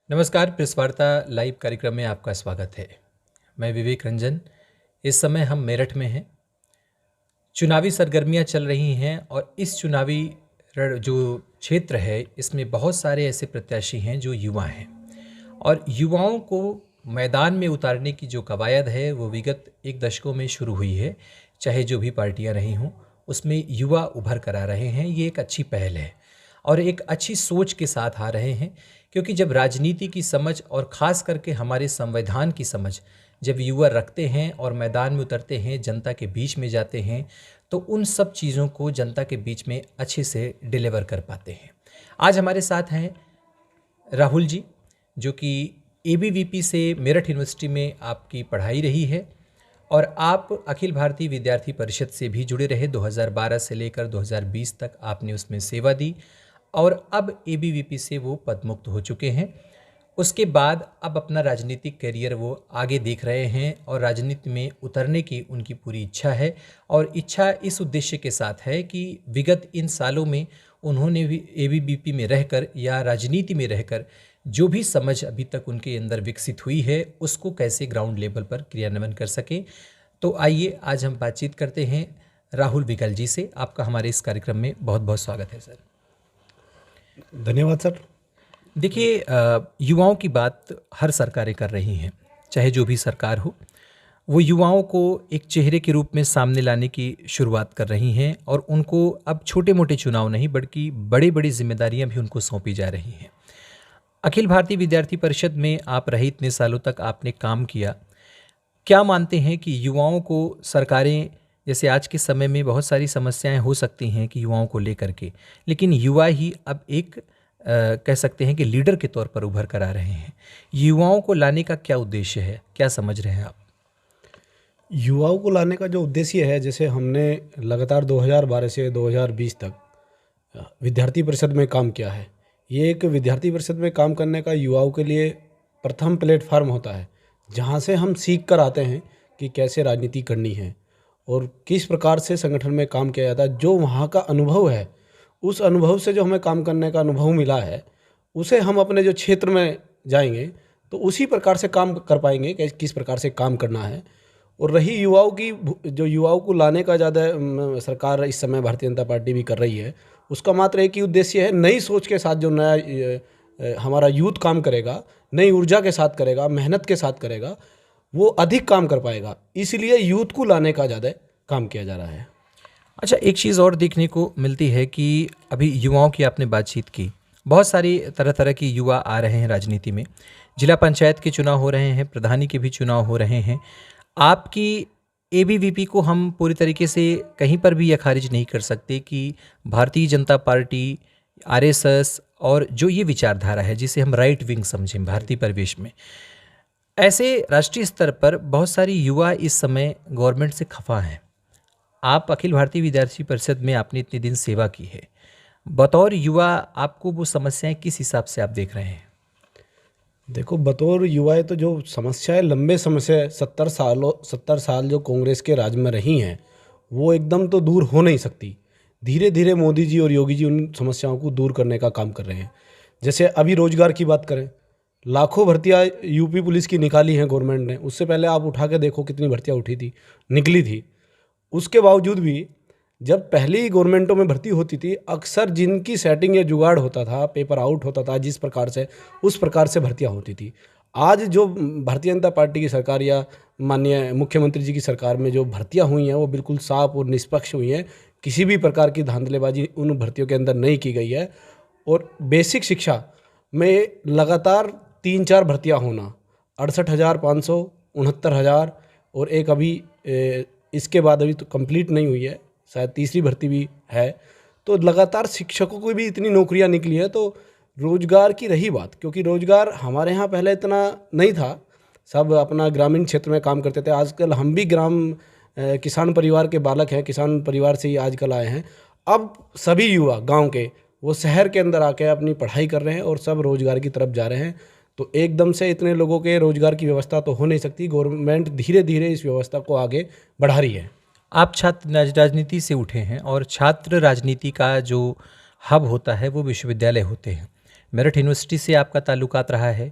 नमस्कार, प्रेस वार्ता लाइव कार्यक्रम में आपका स्वागत है। मैं विवेक रंजन। इस समय हम मेरठ में हैं। चुनावी सरगर्मियां चल रही हैं और इस चुनावी जो क्षेत्र है इसमें बहुत सारे ऐसे प्रत्याशी हैं जो युवा हैं और युवाओं को मैदान में उतारने की जो कवायद है वो विगत एक दशकों में शुरू हुई है। चाहे जो भी पार्टियां रही हों उसमें युवा उभर कर आ रहे हैं। ये एक अच्छी पहल है और एक अच्छी सोच के साथ आ रहे हैं, क्योंकि जब राजनीति की समझ और ख़ास करके हमारे संविधान की समझ जब युवा रखते हैं और मैदान में उतरते हैं, जनता के बीच में जाते हैं, तो उन सब चीज़ों को जनता के बीच में अच्छे से डिलीवर कर पाते हैं। आज हमारे साथ हैं राहुल जी, जो कि एबीवीपी से मेरठ यूनिवर्सिटी में आपकी पढ़ाई रही है और आप अखिल भारतीय विद्यार्थी परिषद से भी जुड़े रहे। 2012 से लेकर 2020 तक आपने उसमें सेवा दी और अब एबीवीपी से वो पदमुक्त हो चुके हैं। उसके बाद अब अपना राजनीतिक करियर वो आगे देख रहे हैं और राजनीति में उतरने की उनकी पूरी इच्छा है और इच्छा इस उद्देश्य के साथ है कि विगत इन सालों में उन्होंने भी एबीवीपी में रहकर या राजनीति में रहकर जो भी समझ अभी तक उनके अंदर विकसित हुई है उसको कैसे ग्राउंड लेवल पर क्रियान्वयन कर सकें। तो आइए आज हम बातचीत करते हैं राहुल विकल जी से। आपका हमारे इस कार्यक्रम में बहुत बहुत स्वागत है सर। धन्यवाद सर। देखिए, युवाओं की बात हर सरकारें कर रही हैं, चाहे जो भी सरकार हो, वो युवाओं को एक चेहरे के रूप में सामने लाने की शुरुआत कर रही हैं और उनको अब छोटे मोटे चुनाव नहीं बल्कि बड़ी बड़ी जिम्मेदारियां भी उनको सौंपी जा रही हैं। अखिल भारतीय विद्यार्थी परिषद में आप रहे, इतने सालों तक आपने काम किया। क्या मानते हैं कि युवाओं को सरकारें, जैसे आज के समय में बहुत सारी समस्याएं हो सकती हैं कि युवाओं को लेकर के, लेकिन युवा ही अब एक कह सकते हैं कि लीडर के तौर पर उभर कर आ रहे हैं। युवाओं को लाने का क्या उद्देश्य है, क्या समझ रहे हैं आप? युवाओं को लाने का जो उद्देश्य है, जैसे हमने लगातार 2012 से 2020 तक विद्यार्थी परिषद में काम किया है। ये एक विद्यार्थी परिषद में काम करने का युवाओं के लिए प्रथम प्लेटफार्म होता है, जहाँ से हम सीख कर आते हैं कि कैसे राजनीति करनी है और किस प्रकार से संगठन में काम किया जाता है। जो वहाँ का अनुभव है, उस अनुभव से जो हमें काम करने का अनुभव मिला है, उसे हम अपने जो क्षेत्र में जाएंगे तो उसी प्रकार से काम कर पाएंगे कि किस प्रकार से काम करना है। और रही युवाओं की, जो युवाओं को लाने का ज़्यादा सरकार इस समय भारतीय जनता पार्टी भी कर रही है, उसका मात्र एक ही उद्देश्य है, नई सोच के साथ जो नया हमारा यूथ काम करेगा, नई ऊर्जा के साथ करेगा, मेहनत के साथ करेगा, वो अधिक काम कर पाएगा। इसलिए यूथ को लाने का ज़्यादा काम किया जा रहा है। अच्छा, एक चीज़ और देखने को मिलती है कि अभी युवाओं की आपने बातचीत की, बहुत सारी तरह तरह की युवा आ रहे हैं राजनीति में। जिला पंचायत के चुनाव हो रहे हैं, प्रधानी के भी चुनाव हो रहे हैं। आपकी एबीवीपी को हम पूरी तरीके से कहीं पर भी यह खारिज नहीं कर सकते कि भारतीय जनता पार्टी, आरएसएस और जो ये विचारधारा है जिसे हम राइट विंग समझें भारतीय परिवेश में, ऐसे राष्ट्रीय स्तर पर बहुत सारी युवा इस समय गवर्नमेंट से खफा हैं। आप अखिल भारतीय विद्यार्थी परिषद में आपने इतने दिन सेवा की है, बतौर युवा आपको वो समस्याएं किस हिसाब से आप देख रहे हैं? देखो, बतौर युवा तो जो समस्याएं लंबे समय से 70 साल जो कांग्रेस के राज में रही हैं, वो एकदम तो दूर हो नहीं सकती। धीरे धीरे मोदी जी और योगी जी उन समस्याओं को दूर करने का काम कर रहे हैं। जैसे अभी रोजगार की बात करें, लाखों भर्तियां यूपी पुलिस की निकाली हैं गवर्नमेंट ने। उससे पहले आप उठा के देखो कितनी भर्तियां उठी थी, निकली थी। उसके बावजूद भी जब पहली गवर्नमेंटों में भर्ती होती थी, अक्सर जिनकी सेटिंग या जुगाड़ होता था, पेपर आउट होता था, जिस प्रकार से उस प्रकार से भर्तियां होती थी। आज जो भारतीय जनता पार्टी की सरकार या माननीय मुख्यमंत्री जी की सरकार में जो भर्तियां हुई हैं, वो बिल्कुल साफ और निष्पक्ष हुई हैं। किसी भी प्रकार की धांधलेबाजी उन भर्तियों के अंदर नहीं की गई है। और बेसिक शिक्षा में लगातार 3-4 भर्तियाँ होना, 68,500, 69,000 और एक अभी इसके बाद अभी तो कंप्लीट नहीं हुई है, शायद तीसरी भर्ती भी है। तो लगातार शिक्षकों को भी इतनी नौकरियां निकली हैं। तो रोजगार की रही बात, क्योंकि रोजगार हमारे यहाँ पहले इतना नहीं था, सब अपना ग्रामीण क्षेत्र में काम करते थे। आजकल हम भी किसान परिवार के बालक हैं, किसान परिवार से ही आजकल आए हैं। अब सभी युवा गांव के वो शहर के अंदर आके अपनी पढ़ाई कर रहे हैं और सब रोजगार की तरफ जा रहे हैं। तो एकदम से इतने लोगों के रोजगार की व्यवस्था तो हो नहीं सकती। गवर्नमेंट धीरे धीरे इस व्यवस्था को आगे बढ़ा रही है। आप छात्र राजनीति से उठे हैं और छात्र राजनीति का जो हब होता है वो विश्वविद्यालय होते हैं। मेरठ यूनिवर्सिटी से आपका ताल्लुकात रहा है,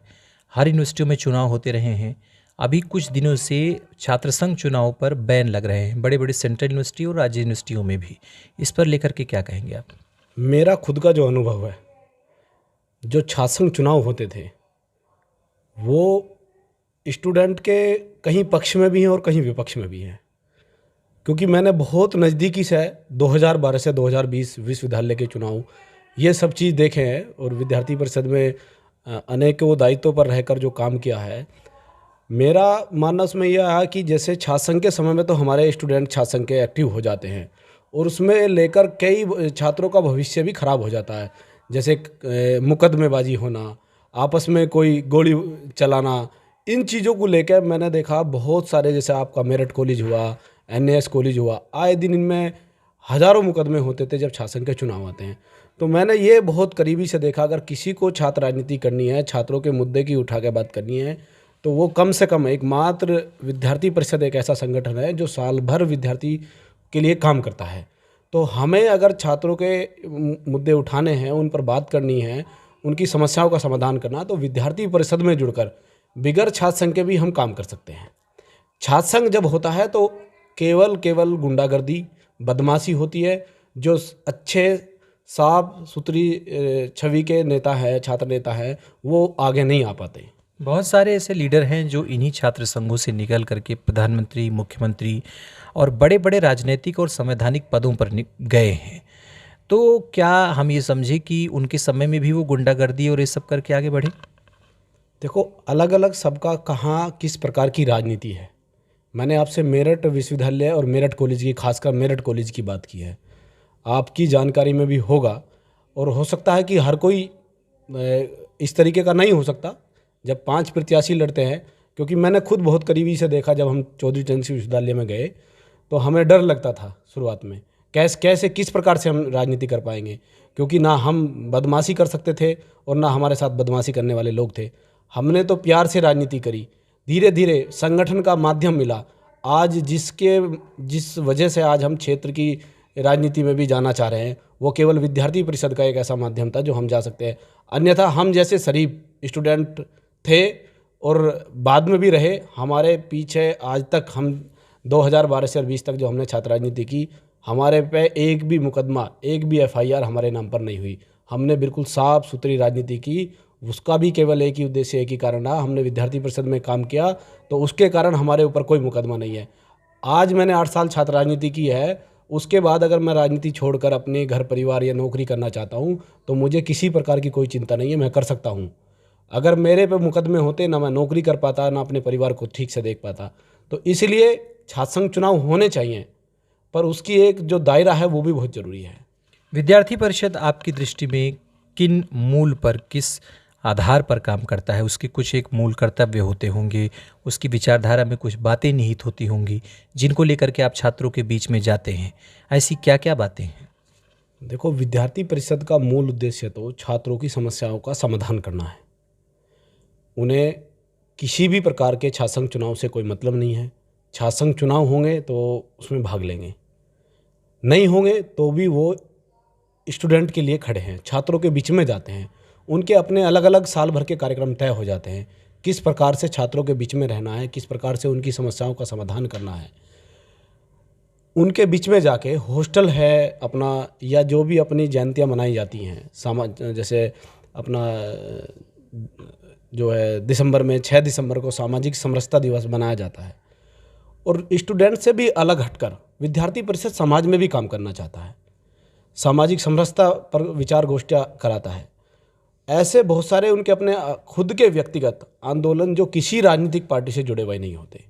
हर यूनिवर्सिटियों में चुनाव होते रहे हैं। अभी कुछ दिनों से छात्र संघ चुनाव पर बैन लग रहे हैं, बड़े बड़े सेंट्रल यूनिवर्सिटी और राज्य यूनिवर्सिटियों में भी। इस पर लेकर के क्या कहेंगे आप? मेरा खुद का जो अनुभव है, जो छात्र संघ चुनाव होते थे वो स्टूडेंट के कहीं पक्ष में भी हैं और कहीं विपक्ष में भी हैं, क्योंकि मैंने बहुत नज़दीकी से 2012 से 2020 विश्वविद्यालय के चुनाव ये सब चीज़ देखे हैं और विद्यार्थी परिषद में अनेकों दायित्वों पर रहकर जो काम किया है। मेरा मानना उसमें यह है कि जैसे छात्र संघ के समय में तो हमारे स्टूडेंट छात्र संघ के एक्टिव हो जाते हैं और उसमें लेकर कई छात्रों का भविष्य भी खराब हो जाता है, जैसे मुकदमेबाजी होना, आपस में कोई गोली चलाना, इन चीज़ों को लेकर मैंने देखा बहुत सारे, जैसे आपका मेरठ कॉलेज हुआ, एनएस कॉलेज हुआ, आए दिन इनमें हज़ारों मुकदमे होते थे जब छात्र संघ के चुनाव आते हैं। तो मैंने ये बहुत करीबी से देखा, अगर किसी को छात्र राजनीति करनी है, छात्रों के मुद्दे की उठा के बात करनी है, तो वो कम से कम एकमात्र विद्यार्थी परिषद एक ऐसा संगठन है जो साल भर विद्यार्थी के लिए काम करता है। तो हमें अगर छात्रों के मुद्दे उठाने हैं, उन पर बात करनी है, उनकी समस्याओं का समाधान करना, तो विद्यार्थी परिषद में जुड़कर बिगर छात्र संघ के भी हम काम कर सकते हैं। छात्र संघ जब होता है तो केवल गुंडागर्दी, बदमाशी होती है। जो अच्छे साफ सुथरी छवि के नेता है, छात्र नेता है, वो आगे नहीं आ पाते। बहुत सारे ऐसे लीडर हैं जो इन्हीं छात्र संघों से निकल करके प्रधानमंत्री, मुख्यमंत्री और बड़े बड़े राजनीतिक और संवैधानिक पदों पर गए हैं। तो क्या हम ये समझे कि उनके समय में भी वो गुंडागर्दी और ये सब करके आगे बढ़े? देखो, अलग अलग सबका कहाँ किस प्रकार की राजनीति है। मैंने आपसे मेरठ विश्वविद्यालय और मेरठ कॉलेज की, खासकर मेरठ कॉलेज की बात की है। आपकी जानकारी में भी होगा और हो सकता है कि हर कोई इस तरीके का नहीं हो सकता जब 5 प्रत्याशी लड़ते हैं, क्योंकि मैंने खुद बहुत करीबी से देखा। जब हम चौधरी चरण सिंह विश्वविद्यालय में गए तो हमें डर लगता था शुरुआत में, कैसे किस प्रकार से हम राजनीति कर पाएंगे, क्योंकि ना हम बदमाशी कर सकते थे और ना हमारे साथ बदमाशी करने वाले लोग थे। हमने तो प्यार से राजनीति करी, धीरे धीरे संगठन का माध्यम मिला। आज जिस वजह से आज हम क्षेत्र की राजनीति में भी जाना चाह रहे हैं, वो केवल विद्यार्थी परिषद का एक ऐसा माध्यम था जो हम जा सकते हैं। अन्यथा हम जैसे शरीफ स्टूडेंट थे और बाद में भी रहे, हमारे पीछे आज तक हम 2012 से 20 तक जो हमने छात्र राजनीति की, हमारे पे एक भी मुकदमा, एक भी एफआईआर हमारे नाम पर नहीं हुई। हमने बिल्कुल साफ सुथरी राजनीति की। उसका भी केवल एक ही उद्देश्य, एक ही कारण रहा, हमने विद्यार्थी परिषद में काम किया, तो उसके कारण हमारे ऊपर कोई मुकदमा नहीं है। आज मैंने 8 साल छात्र राजनीति की है, उसके बाद अगर मैं राजनीति छोड़कर अपने घर परिवार या नौकरी करना चाहता हूँ तो मुझे किसी प्रकार की कोई चिंता नहीं है, मैं कर सकता हूँ। अगर मेरे पे मुकदमे होते, ना मैं नौकरी कर पाता, ना अपने परिवार को ठीक से देख पाता। तो इसलिए छात्र संघ चुनाव होने चाहिए, पर उसकी एक जो दायरा है वो भी बहुत ज़रूरी है। विद्यार्थी परिषद आपकी दृष्टि में किन मूल पर, किस आधार पर काम करता है? उसके कुछ एक मूल कर्तव्य होते होंगे, उसकी विचारधारा में कुछ बातें निहित होती होंगी जिनको लेकर के आप छात्रों के बीच में जाते हैं। ऐसी क्या क्या बातें हैं? देखो, विद्यार्थी परिषद का मूल उद्देश्य तो छात्रों की समस्याओं का समाधान करना है। उन्हें किसी भी प्रकार के छात्र संघ चुनाव से कोई मतलब नहीं है। छात्र संघ चुनाव होंगे तो उसमें भाग लेंगे, नहीं होंगे तो भी वो स्टूडेंट के लिए खड़े हैं, छात्रों के बीच में जाते हैं। उनके अपने अलग अलग साल भर के कार्यक्रम तय हो जाते हैं, किस प्रकार से छात्रों के बीच में रहना है, किस प्रकार से उनकी समस्याओं का समाधान करना है। उनके बीच में जाके हॉस्टल है अपना, या जो भी अपनी जयंतियाँ मनाई जाती हैं, जैसे अपना जो है दिसंबर में 6 दिसंबर को सामाजिक समरसता दिवस मनाया जाता है। और स्टूडेंट से भी अलग हटकर विद्यार्थी परिषद समाज में भी काम करना चाहता है, सामाजिक समरसता पर विचार गोष्ठियाँ कराता है। ऐसे बहुत सारे उनके अपने खुद के व्यक्तिगत आंदोलन जो किसी राजनीतिक पार्टी से जुड़े हुए नहीं होते,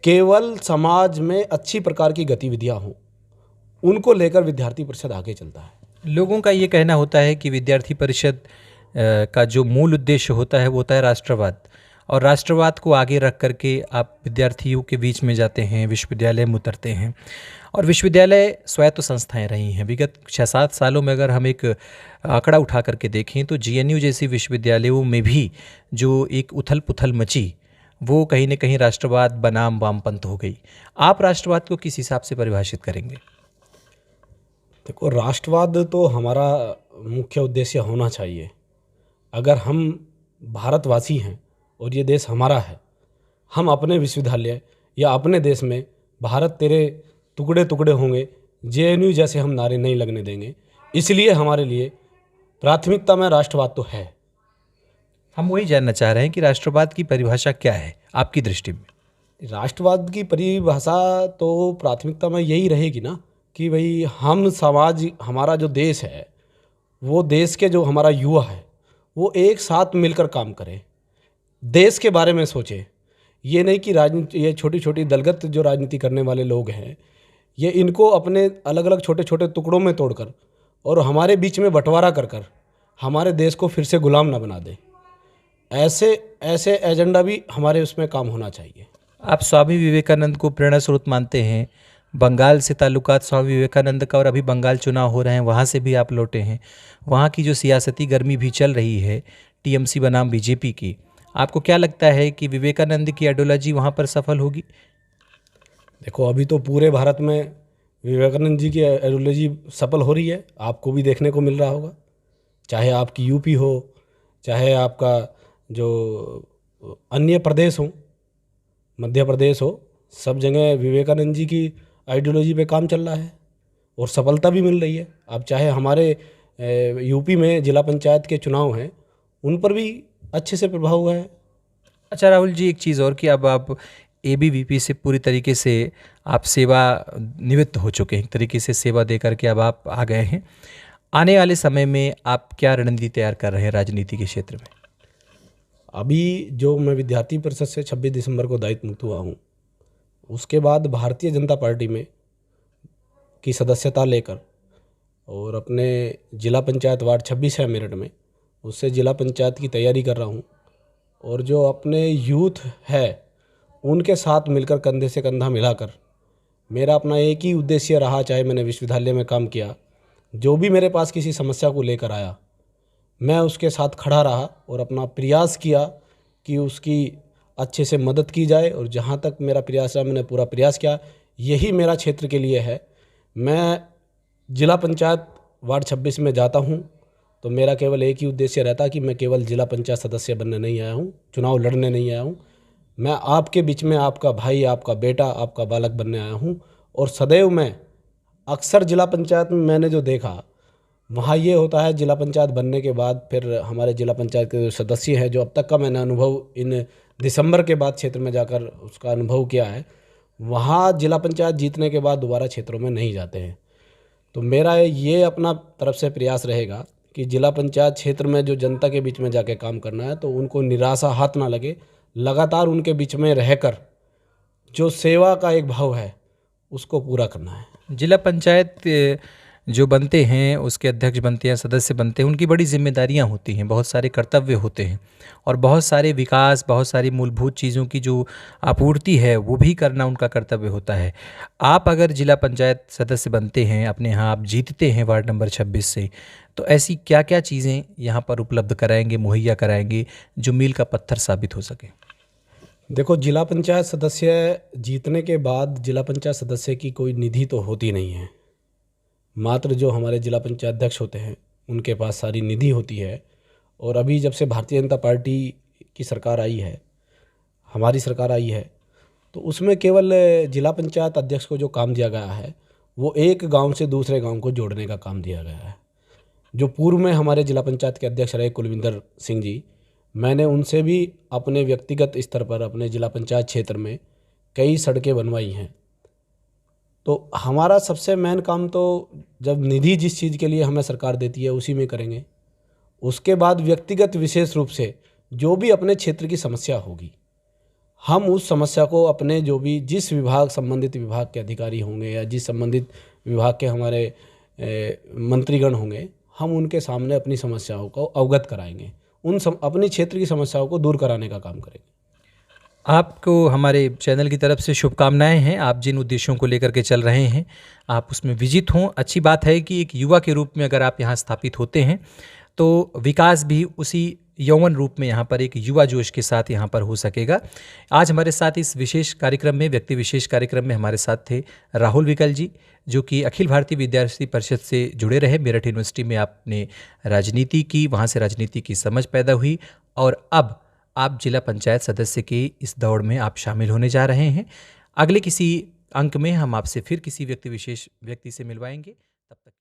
केवल समाज में अच्छी प्रकार की गतिविधियां हों, उनको लेकर विद्यार्थी परिषद आगे चलता है। लोगों का ये कहना होता है कि विद्यार्थी परिषद का जो मूल उद्देश्य होता है वो होता है राष्ट्रवाद, और राष्ट्रवाद को आगे रख करके आप विद्यार्थियों के बीच में जाते हैं, विश्वविद्यालय में उतरते हैं। और विश्वविद्यालय स्वायत्त संस्थाएं रही हैं विगत 6-7 सालों में। अगर हम एक आंकड़ा उठा करके देखें तो जीएनयू जैसी विश्वविद्यालयों में भी जो एक उथल पुथल मची, वो कहीं न कहीं राष्ट्रवाद बनाम वामपंथ हो गई। आप राष्ट्रवाद को किस हिसाब से परिभाषित करेंगे? देखो, राष्ट्रवाद तो हमारा मुख्य उद्देश्य होना चाहिए, अगर हम भारतवासी हैं और ये देश हमारा है, हम अपने विश्वविद्यालय या अपने देश में भारत तेरे टुकड़े टुकड़े होंगे, जेएनयू जैसे हम नारे नहीं लगने देंगे। इसलिए हमारे लिए प्राथमिकता में राष्ट्रवाद तो है। हम वही जानना चाह रहे हैं कि राष्ट्रवाद की परिभाषा क्या है आपकी दृष्टि में? राष्ट्रवाद की परिभाषा तो प्राथमिकता में यही रहेगी ना कि भाई हम समाज, हमारा जो देश है, वो देश के जो हमारा युवा है वो एक साथ मिलकर काम करे, देश के बारे में सोचे। ये नहीं कि राजनीति, ये छोटी छोटी दलगत जो राजनीति करने वाले लोग हैं, ये इनको अपने अलग अलग छोटे छोटे टुकड़ों में तोड़कर और हमारे बीच में बंटवारा कर कर हमारे देश को फिर से गुलाम ना बना दे। ऐसे ऐसे एजेंडा भी हमारे उसमें काम होना चाहिए। आप स्वामी विवेकानंद को प्रेरणा स्रोत मानते हैं। बंगाल से ताल्लुकात स्वामी विवेकानंद का, और अभी बंगाल चुनाव हो रहे हैं, वहाँ से भी आप लौटे हैं। वहाँ की जो सियासती गर्मी भी चल रही है टीएमसी बनाम बीजेपी की, आपको क्या लगता है कि विवेकानंद की आइडियोलॉजी वहाँ पर सफल होगी? देखो, अभी तो पूरे भारत में विवेकानंद जी की आइडियोलॉजी सफल हो रही है, आपको भी देखने को मिल रहा होगा। चाहे आपकी यूपी हो, चाहे आपका जो अन्य प्रदेश हो, मध्य प्रदेश हो, सब जगह विवेकानंद जी की आइडियोलॉजी पे काम चल रहा है और सफलता भी मिल रही है। अब चाहे हमारे यूपी में जिला पंचायत के चुनाव हैं, उन पर भी अच्छे से प्रभाव हुआ है। अच्छा राहुल जी, एक चीज़ और कि अब आप एबीवीपी से पूरी तरीके से आप सेवा निवृत्त हो चुके हैं, एक तरीके से सेवा दे करके अब आप आ गए हैं। आने वाले समय में आप क्या रणनीति तैयार कर रहे हैं राजनीति के क्षेत्र में? अभी जो मैं विद्यार्थी परिषद से 26 दिसंबर को दायित्व मुक्त हुआ हूँ, उसके बाद भारतीय जनता पार्टी में की सदस्यता लेकर और अपने जिला पंचायत वार्ड 26 है मेरठ में, उससे जिला पंचायत की तैयारी कर रहा हूँ। और जो अपने यूथ है उनके साथ मिलकर कंधे से कंधा मिलाकर, मेरा अपना एक ही उद्देश्य रहा, चाहे मैंने विश्वविद्यालय में काम किया, जो भी मेरे पास किसी समस्या को लेकर आया मैं उसके साथ खड़ा रहा और अपना प्रयास किया कि उसकी अच्छे से मदद की जाए। और जहाँ तक मेरा प्रयास रहा, मैंने पूरा प्रयास किया। यही मेरा क्षेत्र के लिए है। मैं जिला पंचायत वार्ड 26 में जाता हूँ तो मेरा केवल एक ही उद्देश्य रहता कि मैं केवल जिला पंचायत सदस्य बनने नहीं आया हूँ, चुनाव लड़ने नहीं आया हूँ। मैं आपके बीच में आपका भाई, आपका बेटा, आपका बालक बनने आया हूँ। और सदैव मैं अक्सर जिला पंचायत में मैंने जो देखा, वहाँ ये होता है जिला पंचायत बनने के बाद फिर हमारे जिला पंचायत के जो सदस्य हैं, जो अब तक का मैंने अनुभव इन दिसंबर के बाद क्षेत्र में जाकर उसका अनुभव किया है, वहाँ जिला पंचायत जीतने के बाद दोबारा क्षेत्रों में नहीं जाते हैं। तो मेरा ये अपना तरफ से प्रयास रहेगा कि जिला पंचायत क्षेत्र में जो जनता के बीच में जाके काम करना है, तो उनको निराशा हाथ ना लगे, लगातार उनके बीच में रहकर जो सेवा का एक भाव है उसको पूरा करना है। जिला पंचायत जो बनते हैं, उसके अध्यक्ष बनते हैं, सदस्य बनते हैं, उनकी बड़ी जिम्मेदारियां होती हैं, बहुत सारे कर्तव्य होते हैं और बहुत सारे विकास, बहुत सारी मूलभूत चीज़ों की जो आपूर्ति है वो भी करना उनका कर्तव्य होता है। आप अगर जिला पंचायत सदस्य बनते हैं, अपने यहाँ आप जीतते हैं वार्ड नंबर 26 से, तो ऐसी क्या क्या चीज़ें यहाँ पर उपलब्ध कराएंगे, मुहैया कराएंगे जो मील का पत्थर साबित हो सके? देखो, जिला पंचायत सदस्य जीतने के बाद जिला पंचायत सदस्य की कोई निधि तो होती नहीं है। मात्र जो हमारे जिला पंचायत अध्यक्ष होते हैं उनके पास सारी निधि होती है। और अभी जब से भारतीय जनता पार्टी की सरकार आई है, हमारी सरकार आई है, तो उसमें केवल जिला पंचायत अध्यक्ष को जो काम दिया गया है वो एक गांव से दूसरे गांव को जोड़ने का काम दिया गया है। जो पूर्व में हमारे जिला पंचायत के अध्यक्ष रहे कुलविंदर सिंह जी, मैंने उनसे भी अपने व्यक्तिगत स्तर पर अपने जिला पंचायत क्षेत्र में कई सड़कें बनवाई हैं। तो हमारा सबसे मेन काम तो जब निधि जिस चीज़ के लिए हमें सरकार देती है उसी में करेंगे। उसके बाद व्यक्तिगत विशेष रूप से जो भी अपने क्षेत्र की समस्या होगी, हम उस समस्या को अपने जो भी जिस विभाग, संबंधित विभाग के अधिकारी होंगे या जिस संबंधित विभाग के हमारे मंत्रीगण होंगे, हम उनके सामने अपनी समस्याओं को अवगत कराएंगे, अपनी क्षेत्र की समस्याओं को दूर कराने का काम करेंगे। आपको हमारे चैनल की तरफ से शुभकामनाएं हैं। आप जिन उद्देश्यों को लेकर के चल रहे हैं आप उसमें विजित हों। अच्छी बात है कि एक युवा के रूप में अगर आप यहाँ स्थापित होते हैं तो विकास भी उसी यौवन रूप में यहाँ पर एक युवा जोश के साथ यहाँ पर हो सकेगा। आज हमारे साथ इस विशेष कार्यक्रम में, व्यक्ति विशेष कार्यक्रम में हमारे साथ थे राहुल विकल जी, जो कि अखिल भारतीय विद्यार्थी परिषद से जुड़े रहे। मेरठ यूनिवर्सिटी में आपने राजनीति की, वहाँ से राजनीति की समझ पैदा हुई और अब आप जिला पंचायत सदस्य के इस दौड़ में आप शामिल होने जा रहे हैं। अगले किसी अंक में हम आपसे फिर किसी व्यक्ति विशेष व्यक्ति से मिलवाएंगे। तब तक